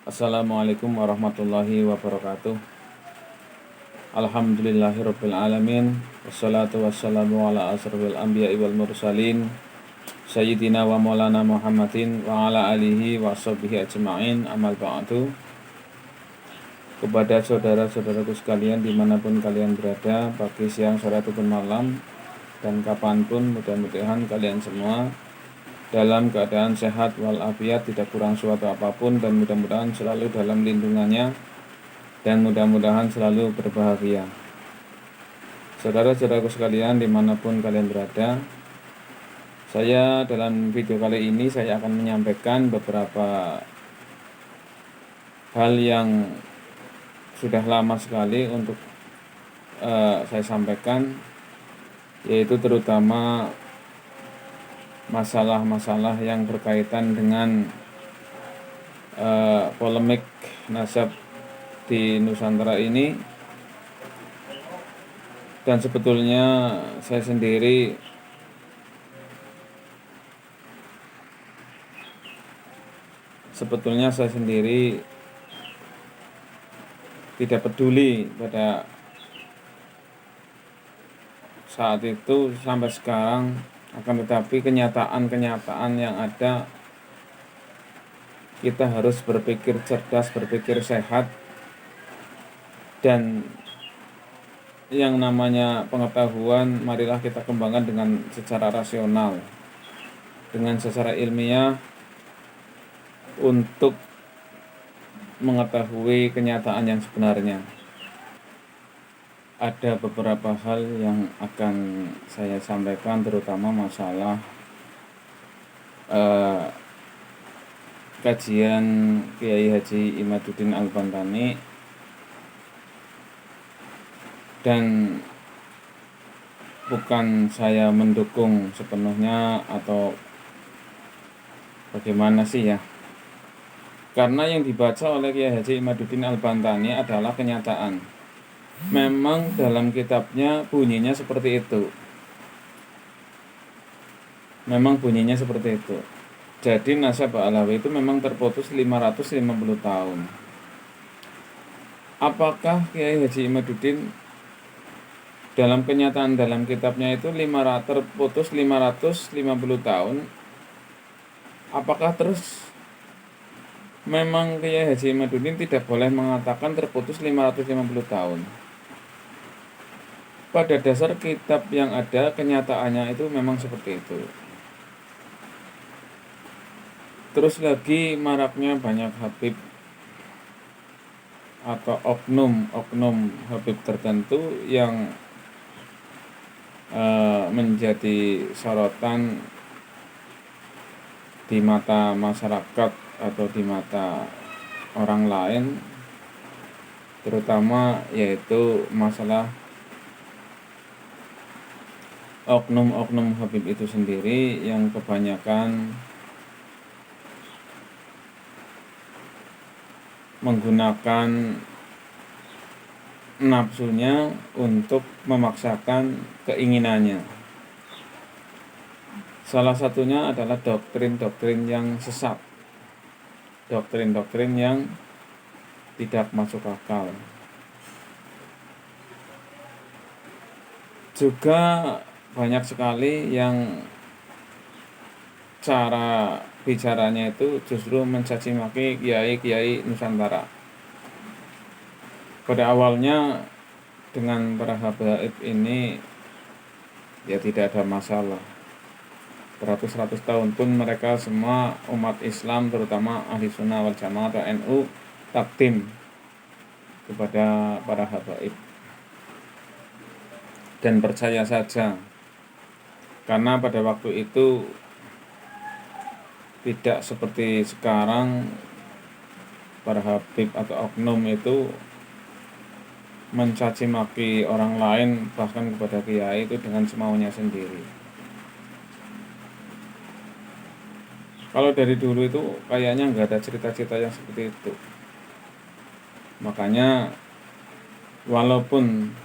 Assalamualaikum warahmatullahi wabarakatuh. Alhamdulillahirabbil alamin. Wassalatu wassalamu ala asrofil anbiya'i wal mursalin Sayyidina wa maulana Muhammadin wa ala alihi wa sahbihi ajma'in. Amal ba'du. Kepada saudara-saudaraku sekalian dimanapun kalian berada, pagi, siang, sore, ataupun malam, dan kapanpun, mudah-mudahan kalian semua dalam keadaan sehat walafiat, tidak kurang suatu apapun, dan mudah-mudahan selalu dalam lindungannya, dan mudah-mudahan selalu berbahagia. Saudara-saudaraku sekalian dimanapun kalian berada, saya dalam video kali ini saya akan menyampaikan beberapa hal yang sudah lama sekali untuk saya sampaikan, yaitu terutama masalah-masalah yang berkaitan dengan polemik nasab di Nusantara ini. Dan sebetulnya saya sendiri tidak peduli pada saat itu sampai sekarang. Akan tetapi kenyataan-kenyataan yang ada, kita harus berpikir cerdas, berpikir sehat, dan yang namanya pengetahuan marilah kita kembangkan dengan secara rasional, dengan secara ilmiah, untuk mengetahui kenyataan yang sebenarnya. Ada beberapa hal yang akan saya sampaikan, terutama masalah kajian Kiai Haji Imaduddin Al-Bantani, dan bukan saya mendukung sepenuhnya atau bagaimana sih ya, karena yang dibaca oleh Kiai Haji Imaduddin Al-Bantani adalah kenyataan. Memang dalam kitabnya bunyinya seperti itu. Jadi nasab Alawi itu memang terputus 550 tahun. Apakah Kiai Haji Imaduddin dalam kenyataan dalam kitabnya itu terputus 550 tahun? Apakah terus memang Kiai Haji Imaduddin tidak boleh mengatakan terputus 550 tahun? Pada dasar kitab yang ada, kenyataannya itu memang seperti itu. Terus lagi maraknya banyak habib atau oknum habib tertentu yang menjadi sorotan di mata masyarakat atau di mata orang lain, terutama yaitu masalah oknum habib itu sendiri yang kebanyakan menggunakan nafsunya untuk memaksakan keinginannya. Salah satunya adalah doktrin-doktrin yang sesat, doktrin-doktrin yang tidak masuk akal. Juga banyak sekali yang cara bicaranya itu justru mencaci maki kiai-kiai Nusantara. Pada awalnya dengan para habaib ini ya tidak ada masalah. Beratus-ratus tahun pun mereka semua umat Islam, terutama ahli sunnah wal jamaah atau NU, takdim kepada para habaib dan percaya saja, karena pada waktu itu tidak seperti sekarang para habib atau oknum itu mencaci maki orang lain, bahkan kepada kiai itu dengan semaunya sendiri. Kalau dari dulu itu kayaknya nggak ada cerita-cerita yang seperti itu. Makanya walaupun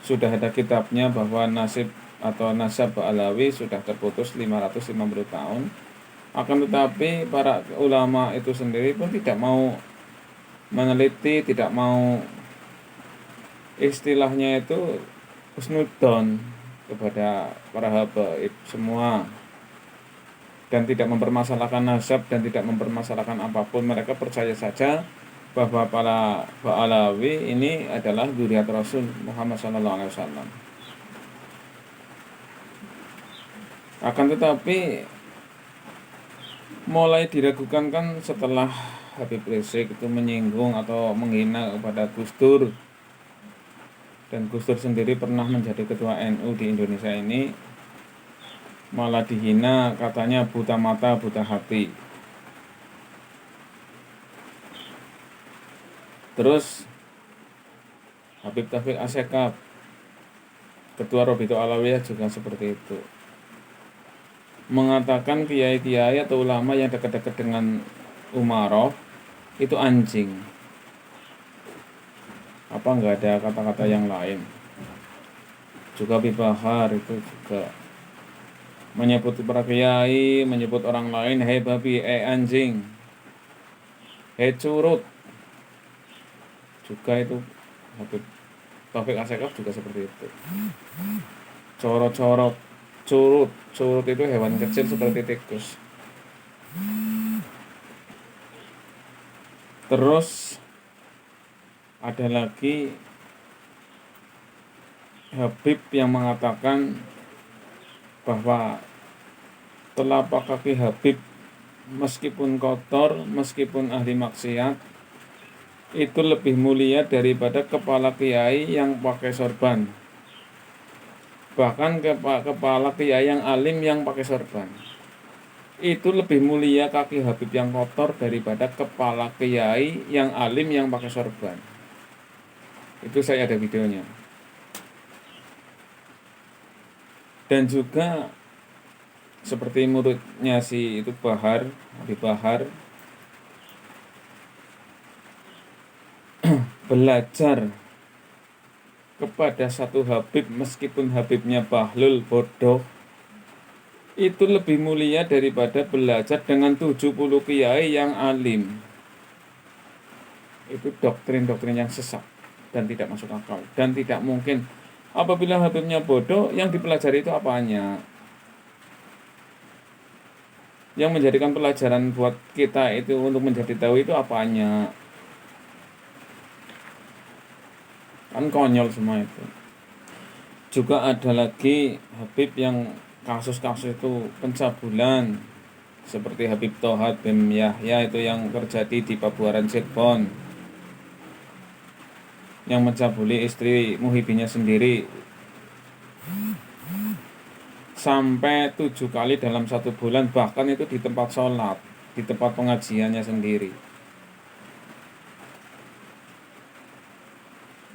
sudah ada kitabnya bahwa nasab Alawi sudah terputus 550 tahun, akan tetapi para ulama itu sendiri pun tidak mau meneliti, tidak mau istilahnya itu husnudon kepada para habaib semua, dan tidak mempermasalahkan nasab dan tidak mempermasalahkan apapun. Mereka percaya saja bahwa para Ba'alawi ini adalah dzurriyyat Rasul Muhammad SAW. Akan tetapi mulai diragukan kan setelah Habib Rizik itu menyinggung atau menghina kepada Gus Dur, dan Gus Dur sendiri pernah menjadi ketua NU di Indonesia ini, malah dihina katanya buta mata buta hati. Terus Habib Taufik Asyekab, ketua Robito Alawiyah, juga seperti itu, mengatakan kiai-kiai atau ulama yang dekat-dekat dengan umaroh itu anjing. Apa enggak ada kata-kata yang lain? Juga Habib Bahar itu juga menyebut para kiai, menyebut orang lain, hei babi, anjing, hei curut. Juga itu Habib Taufik Asyekab juga seperti itu. Corot-corot, curut itu hewan kecil seperti tikus. Terus ada lagi Habib yang mengatakan bahwa telapak kaki Habib meskipun kotor, meskipun ahli maksiat, itu lebih mulia daripada kepala kiai yang pakai sorban. Bahkan kepala kiai yang alim yang pakai sorban, itu lebih mulia kaki Habib yang kotor daripada kepala kiai yang alim yang pakai sorban. Itu saya ada videonya. Dan juga seperti muridnya si itu Bahar, Habib Bahar, belajar kepada satu Habib meskipun Habibnya bahlul bodoh, itu lebih mulia daripada belajar dengan 70 kiai yang alim. Itu doktrin-doktrin yang sesat dan tidak masuk akal, dan tidak mungkin. Apabila Habibnya bodoh, yang dipelajari itu apanya? Yang menjadikan pelajaran buat kita itu untuk menjadi tahu itu apanya? Kan konyol semua itu. Juga ada lagi Habib yang kasus-kasus itu pencabulan, seperti Habib Tohat bin Yahya itu yang terjadi di Pabuaran Cirebon, yang mencabuli istri muhibinya sendiri sampai 7 kali dalam 1 bulan, bahkan itu di tempat sholat, di tempat pengajiannya sendiri.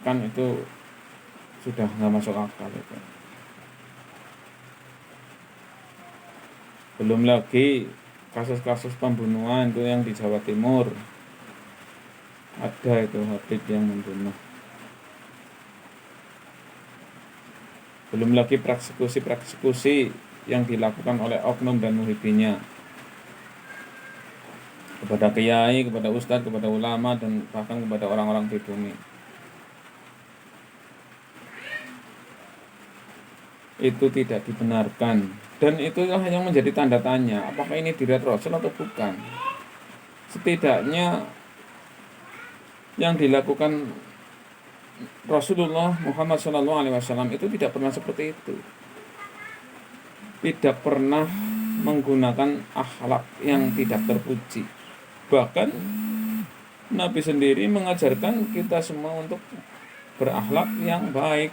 Kan itu sudah nggak masuk akal itu. Belum lagi kasus-kasus pembunuhan itu yang di Jawa Timur, ada itu Habib yang membunuh. Belum lagi persekusi yang dilakukan oleh oknum dan muhibinya kepada kiai, kepada ustadz, kepada ulama, dan bahkan kepada orang-orang pribumi. Itu tidak dibenarkan, dan itulah yang menjadi tanda tanya, apakah ini dzurriyyat Rasul atau bukan. Setidaknya yang dilakukan Rasulullah Muhammad SAW itu tidak pernah seperti itu. Tidak pernah menggunakan akhlak yang tidak terpuji. Bahkan Nabi sendiri mengajarkan kita semua untuk berakhlak yang baik.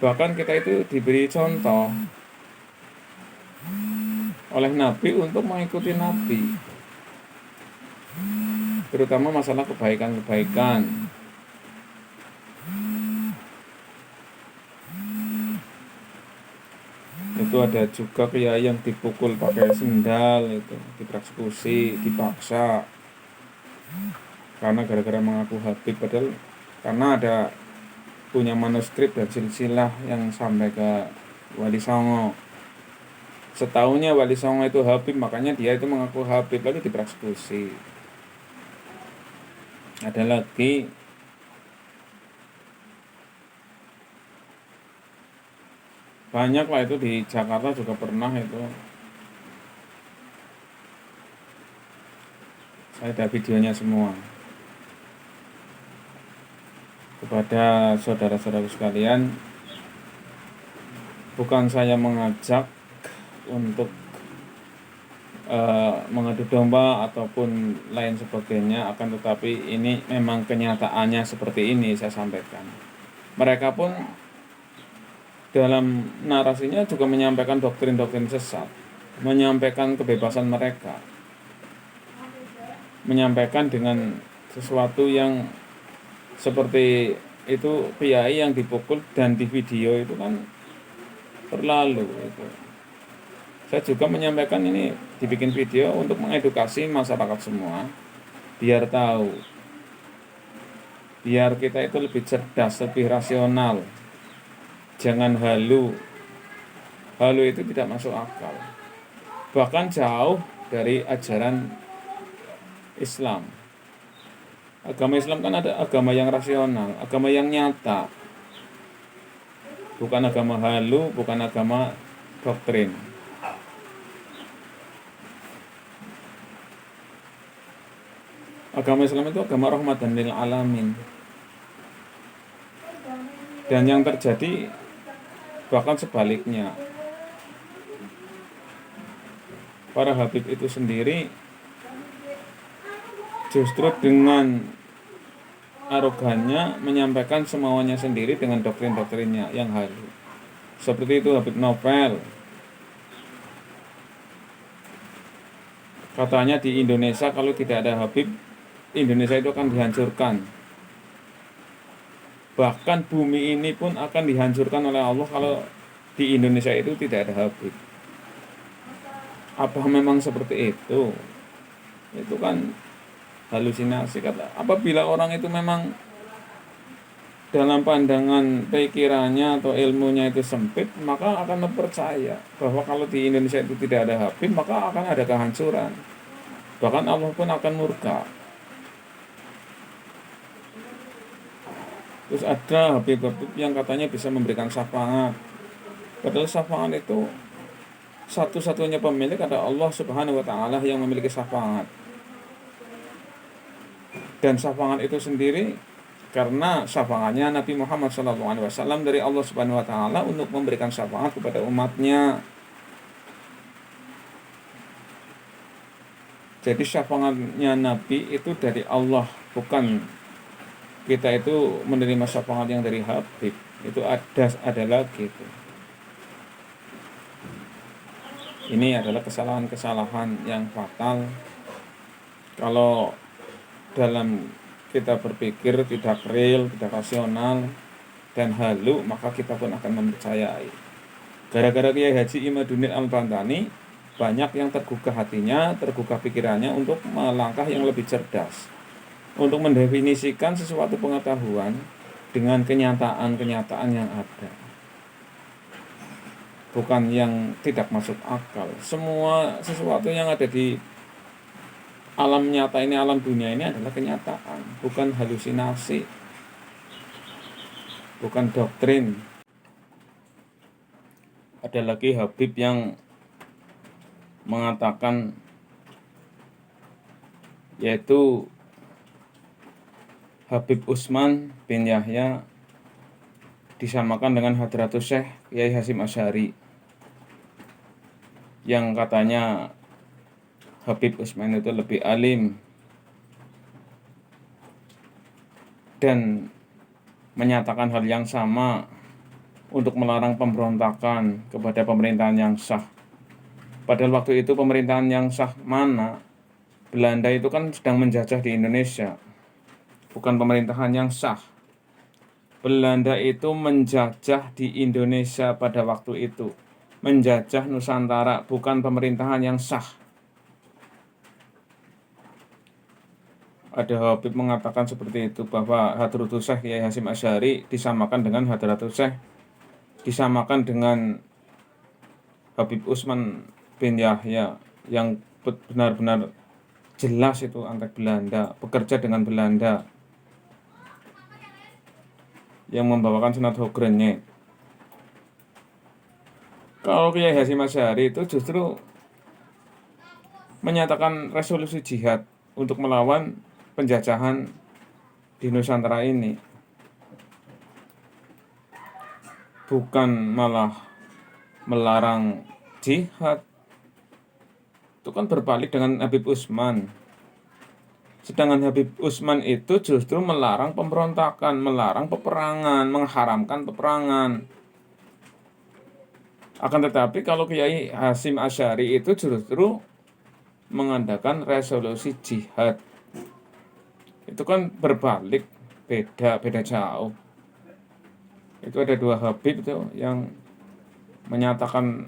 Bahkan kita itu diberi contoh oleh Nabi untuk mengikuti Nabi, terutama masalah kebaikan-kebaikan. Itu ada juga kiai yang dipukul pakai sendal, itu dipersekusi, dipaksa, karena gara-gara mengaku Habib, padahal karena ada punya manuskrip dan silsilah yang sampai ke Wali Songo. Setahunya Wali Songo itu Habib, makanya dia itu mengaku Habib, lalu dipersekusi. Ada lagi banyak lah, itu di Jakarta juga pernah itu. Saya ada videonya semua. Kepada saudara-saudara sekalian, bukan saya mengajak untuk mengadu domba ataupun lain sebagainya, akan tetapi ini memang kenyataannya seperti ini saya sampaikan. Mereka pun dalam narasinya juga menyampaikan doktrin-doktrin sesat, menyampaikan kebebasan mereka, menyampaikan dengan sesuatu yang seperti itu, PII yang dipukul dan di video itu kan berlalu itu. Saya juga menyampaikan ini dibikin video untuk mengedukasi masyarakat semua, biar tahu, biar kita itu lebih cerdas, lebih rasional, jangan halu. Halu itu tidak masuk akal, bahkan jauh dari ajaran Islam. Agama Islam kan ada agama yang rasional, agama yang nyata, bukan agama halu, bukan agama doktrin. Agama Islam itu agama rahmatan lil alamin. Dan yang terjadi bahkan sebaliknya. Para habib itu sendiri justru dengan arogannya menyampaikan semauannya sendiri dengan doktrin-doktrinnya yang halu. Seperti itu Habib Novel. Katanya di Indonesia kalau tidak ada habib, Indonesia itu akan dihancurkan. Bahkan bumi ini pun akan dihancurkan oleh Allah kalau di Indonesia itu tidak ada habib. Apa memang seperti itu? Itu kan halusinasi. Kata apabila orang itu memang dalam pandangan pikirannya atau ilmunya itu sempit, maka akan percaya bahwa kalau di Indonesia itu tidak ada habib, maka akan ada kehancuran. Bahkan Allah pun akan murka. Terus ada habib-habib yang katanya bisa memberikan syafaat. Padahal syafaat itu satu-satunya pemilik ada Allah Subhanahu wa Ta'ala yang memiliki syafaat. Dan syafaat itu sendiri karena syafaatnya Nabi Muhammad SAW dari Allah Subhanahu wa Ta'ala untuk memberikan syafaat kepada umatnya. Jadi syafaatnya Nabi itu dari Allah, bukan kita itu menerima syafaat yang dari habib. Itu ada lagi itu. Ini adalah kesalahan-kesalahan yang fatal. Kalau dalam kita berpikir tidak real, tidak rasional, dan halu, maka kita pun akan mempercayai. Gara-gara Kiai Haji Imaduddin Al-Bantani, banyak yang tergugah hatinya, tergugah pikirannya untuk melangkah yang lebih cerdas, untuk mendefinisikan sesuatu pengetahuan dengan kenyataan-kenyataan yang ada, bukan yang tidak masuk akal. Semua sesuatu yang ada di alam nyata ini, alam dunia ini adalah kenyataan, bukan halusinasi, bukan doktrin. Ada lagi habib yang mengatakan, yaitu Habib Utsman bin Yahya disamakan dengan Hadratus Syekh Kiai Hasyim Asy'ari, yang katanya Habib Utsman itu lebih alim dan menyatakan hal yang sama untuk melarang pemberontakan kepada pemerintahan yang sah. Padahal waktu itu pemerintahan yang sah mana? Belanda itu kan sedang menjajah di Indonesia, bukan pemerintahan yang sah. Belanda itu menjajah di Indonesia pada waktu itu, menjajah Nusantara, bukan pemerintahan yang sah. Ada habib mengatakan seperti itu, bahwa Hadratus Syekh Kiai Hasyim Asy'ari disamakan dengan Hadratus Syekh, disamakan dengan Habib Utsman bin Yahya, yang benar-benar jelas itu antek Belanda, bekerja dengan Belanda yang membawakan Sunat Hogrenye. Kalau Kiai Hasyim Asy'ari itu justru menyatakan resolusi jihad untuk melawan penjajahan di Nusantara ini, bukan malah melarang jihad. Itu kan berbalik dengan Habib Usman. Sedangkan Habib Usman itu justru melarang pemberontakan, melarang peperangan, mengharamkan peperangan. Akan tetapi kalau Kiai Hasyim Asy'ari itu justru mengadakan resolusi jihad. Itu kan berbalik, beda jauh. Itu ada dua Habib itu yang menyatakan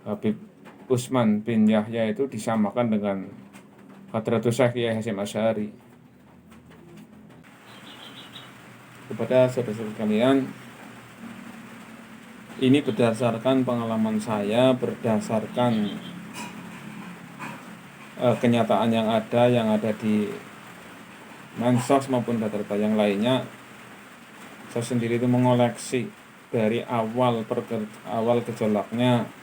Habib Usman bin Yahya itu disamakan dengan Hadratus Syekh Kiai Hasyim Asy'ari. Kepada saudara-saudara sekalian, ini berdasarkan pengalaman saya, berdasarkan kenyataan yang ada di Mensos maupun data-data yang lainnya. Saya sendiri itu mengoleksi dari awal gejolaknya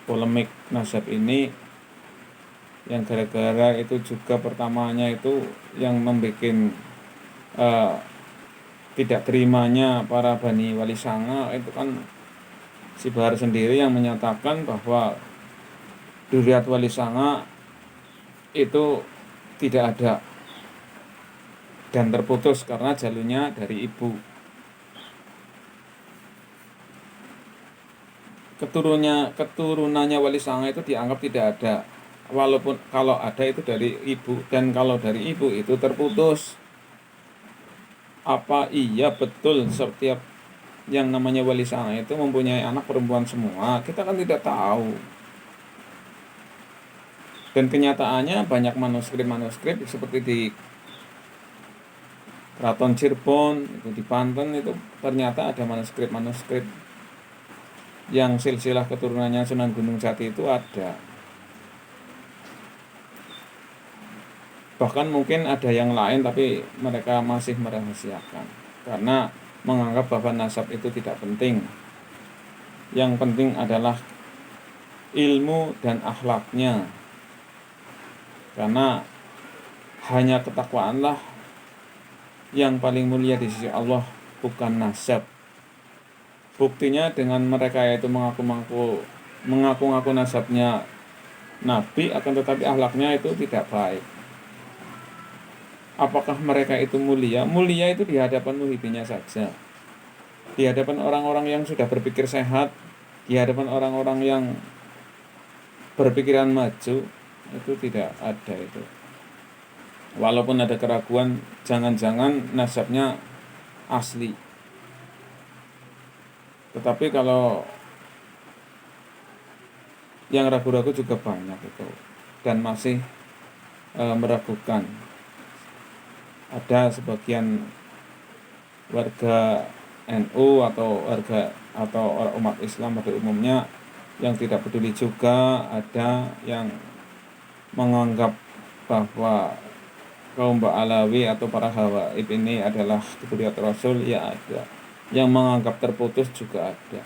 polemik nasab ini, yang gara-gara itu juga pertamanya itu yang membuat tidak terimanya para Bani Wali Sanga itu kan si Bahar sendiri yang menyatakan bahwa Duriyat Wali Sanga itu tidak ada dan terputus karena jalurnya dari ibu. Keturunannya Wali Sanga itu dianggap tidak ada, walaupun kalau ada itu dari ibu, dan kalau dari ibu itu terputus. Apa iya betul setiap yang namanya Wali Sanga itu mempunyai anak perempuan semua? Kita kan tidak tahu. Dan kenyataannya banyak manuskrip seperti di Keraton Cirebon, itu di Banten, itu ternyata ada manuskrip yang silsilah keturunannya Sunan Gunung Jati itu ada. Bahkan mungkin ada yang lain, tapi mereka masih merahasiakan karena menganggap bahwa nasab itu tidak penting. Yang penting adalah ilmu dan akhlaknya, karena hanya ketakwaanlah yang paling mulia di sisi Allah, bukan nasab. Buktinya dengan mereka itu mengaku-ngaku nasabnya Nabi, akan tetapi akhlaknya itu tidak baik. Apakah mereka itu mulia? Mulia itu di hadapan muhibbinya saja, di hadapan orang-orang yang sudah berpikir sehat, di hadapan orang-orang yang berpikiran maju, itu tidak ada itu. Walaupun ada keraguan, jangan-jangan nasabnya asli. Tetapi kalau yang ragu-ragu juga banyak itu, dan masih meragukan. Ada sebagian warga NU atau umat Islam pada umumnya yang tidak peduli juga. Ada yang menganggap bahwa kaum Ba'alawi atau para Hawaib ini adalah dzurriyyat Rasul, ya ada. Yang menganggap terputus juga ada.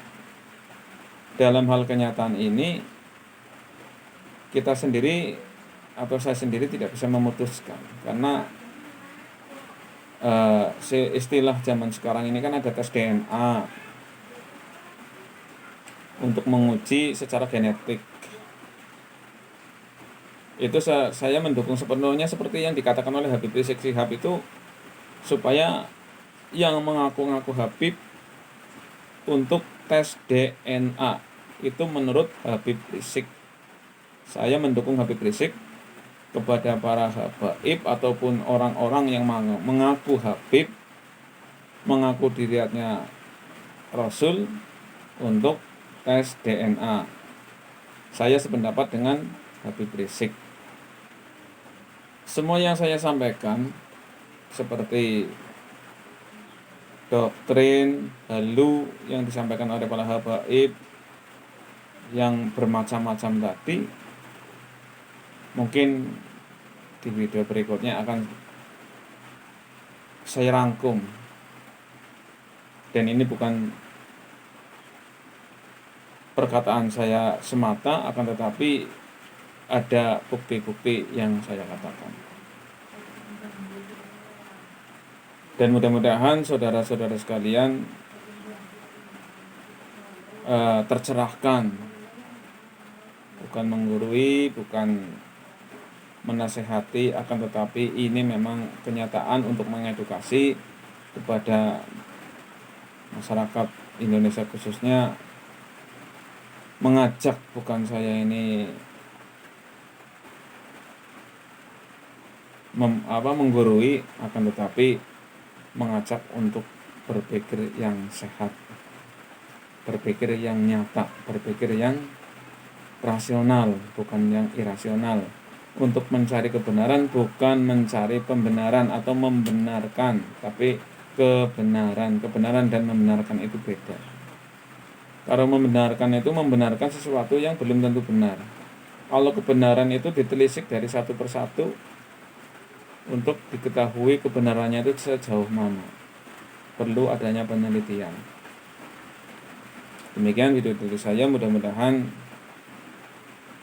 Dalam hal kenyataan ini, kita sendiri atau saya sendiri tidak bisa memutuskan, karena istilah zaman sekarang ini kan ada tes DNA untuk menguji secara genetik. Itu saya mendukung sepenuhnya seperti yang dikatakan oleh Habib Rizik Syihab itu, supaya yang mengaku-ngaku Habib untuk tes DNA itu menurut Habib Rizik. Saya mendukung Habib Rizik kepada para habaib ataupun orang-orang yang mengaku Habib, mengaku diriatnya Rasul, untuk tes DNA. Saya sependapat dengan Habib Rizik. Semua yang saya sampaikan seperti doktrin halu yang disampaikan oleh para habaib yang bermacam-macam tadi, Mungkin di video berikutnya akan saya rangkum, dan ini bukan perkataan saya semata, akan tetapi ada bukti-bukti yang saya katakan. Dan mudah-mudahan saudara-saudara sekalian tercerahkan, bukan menggurui, bukan menasehati, akan tetapi ini memang kenyataan untuk mengedukasi kepada masyarakat Indonesia khususnya, mengajak, bukan saya ini menggurui, akan tetapi mengajak untuk berpikir yang sehat, berpikir yang nyata, berpikir yang rasional, bukan yang irasional, untuk mencari kebenaran, bukan mencari pembenaran atau membenarkan, tapi kebenaran dan membenarkan itu beda. Kalau membenarkan itu membenarkan sesuatu yang belum tentu benar. Kalau kebenaran itu ditelisik dari satu persatu untuk diketahui kebenarannya itu sejauh mana, perlu adanya penelitian. Demikian video dari saya, mudah-mudahan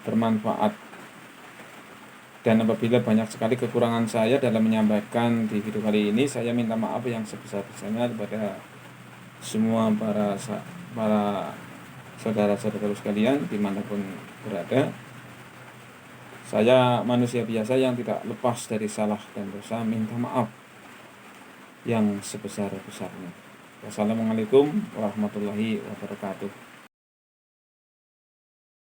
bermanfaat. Dan apabila banyak sekali kekurangan saya dalam menyampaikan di video kali ini, saya minta maaf yang sebesar-besarnya kepada semua para saudara-saudara sekalian dimanapun berada. Saya manusia biasa yang tidak lepas dari salah dan dosa, minta maaf yang sebesar-besarnya. Wassalamualaikum warahmatullahi wabarakatuh.